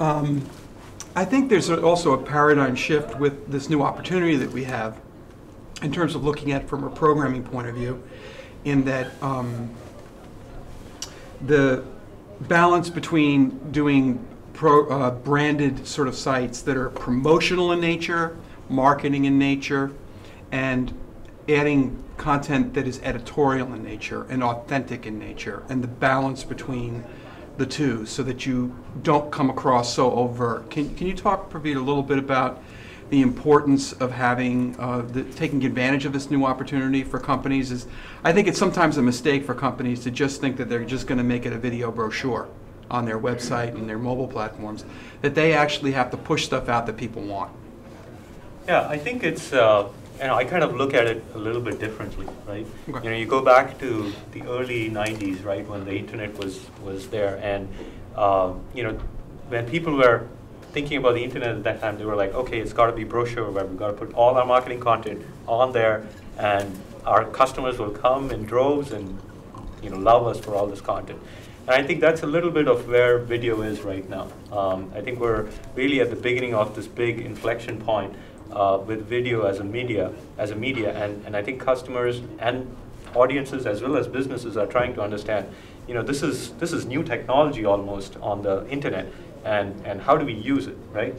I think there's also a paradigm shift with this new opportunity that we have in terms of looking at it from a programming point of view, in that the balance between doing branded sort of sites that are promotional in nature, marketing in nature, and adding content that is editorial in nature and authentic in nature, and the balance between the two so that you don't come across so overt. Can you talk, Praveer, a little bit about the importance of having, taking advantage of this new opportunity for companies? I think it's sometimes a mistake for companies to just think that they're just going to make it a video brochure on their website and their mobile platforms, that they actually have to push stuff out that people want. Yeah, I think it's, I kind of look at it a little bit differently, right? Okay. You go back to the early 90s, right, when the internet was there, and when people were thinking about the internet at that time, they were like, okay, it's got to be brochure web. We've got to put all our marketing content on there, and our customers will come in droves and love us for all this content. And I think that's a little bit of where video is right now. I think we're really at the beginning of this big inflection point with video as a media, and I think customers and audiences as well as businesses are trying to understand, this is new technology almost on the internet, and how do we use it, right?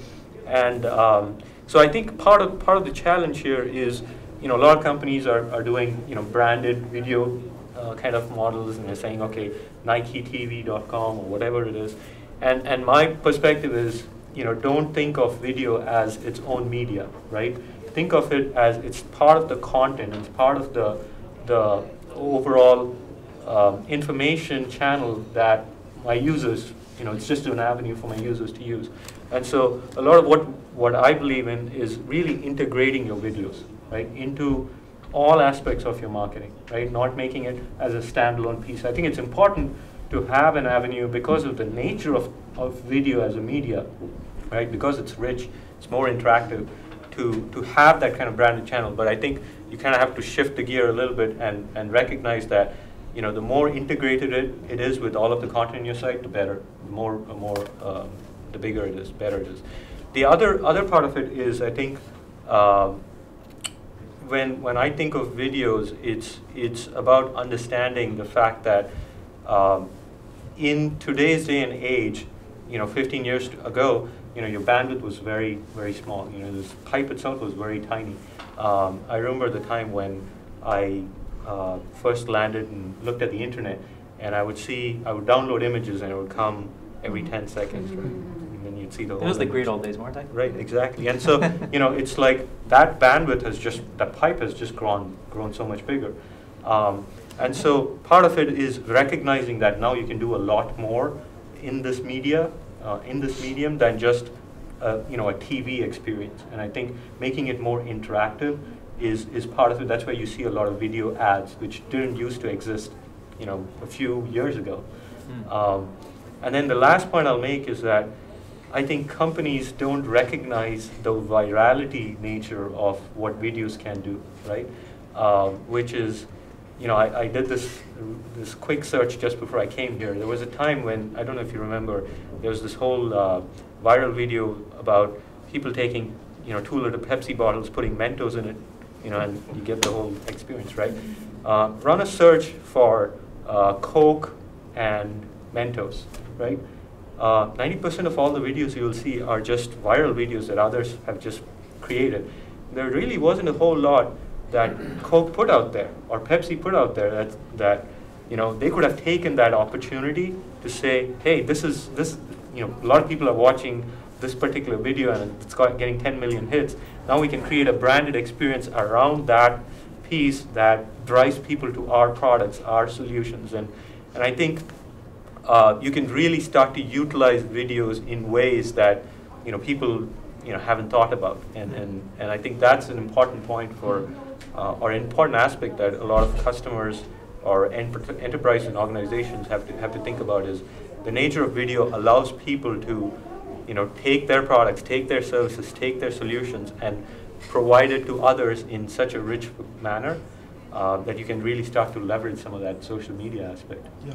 And so I think part of the challenge here is, a lot of companies are doing branded video kind of models, and they're saying, okay, NikeTV.com or whatever it is, and my perspective is, don't think of video as its own media, right? Think of it as it's part of the content, it's part of the overall information channel that my users, it's just an avenue for my users to use. And so a lot of what I believe in is really integrating your videos, right, into all aspects of your marketing, right? Not making it as a standalone piece. I think it's important to have an avenue because of the nature of video as a media, right? Because it's rich, it's more interactive, to have that kind of branded channel. But I think you kind of have to shift the gear a little bit and recognize that, the more integrated it is with all of the content on your site, the better. The bigger it is, better it is. The other part of it is, I think, when I think of videos, it's about understanding the fact that in today's day and age, 15 years ago, your bandwidth was very, very small. This pipe itself was very tiny. I remember the time when I first landed and looked at the internet, and I would download images, and it would come every 10 seconds, right? And then you'd see the whole. It was the image. great old days, weren't they? Right, exactly. And so, it's like that bandwidth that pipe has just grown so much bigger. And so part of it is recognizing that now you can do a lot more in this medium than just a TV experience. And I think making it more interactive is part of it. That's why you see a lot of video ads, which didn't used to exist, a few years ago. And then the last point I'll make is that I think companies don't recognize the virality nature of what videos can do, right? Which is, I did this quick search just before I came here. There was a time when, I don't know if you remember, there was this whole viral video about people taking, 2-liter Pepsi bottles, putting Mentos in it, and you get the whole experience, right? Run a search for Coke and Mentos, right? 90% of all the videos you will see are just viral videos that others have just created. There really wasn't a whole lot that Coke put out there or Pepsi put out there that they could have taken that opportunity to say, hey, this, a lot of people are watching this particular video and it's getting 10 million hits. Now we can create a branded experience around that piece that drives people to our products, our solutions. And I think you can really start to utilize videos in ways that people haven't thought about, and I think that's an important point for or an important aspect that a lot of customers or enterprise and organizations have to think about is the nature of video allows people to take their products, take their services, take their solutions, and provide it to others in such a rich manner that you can really start to leverage some of that social media aspect. Yeah.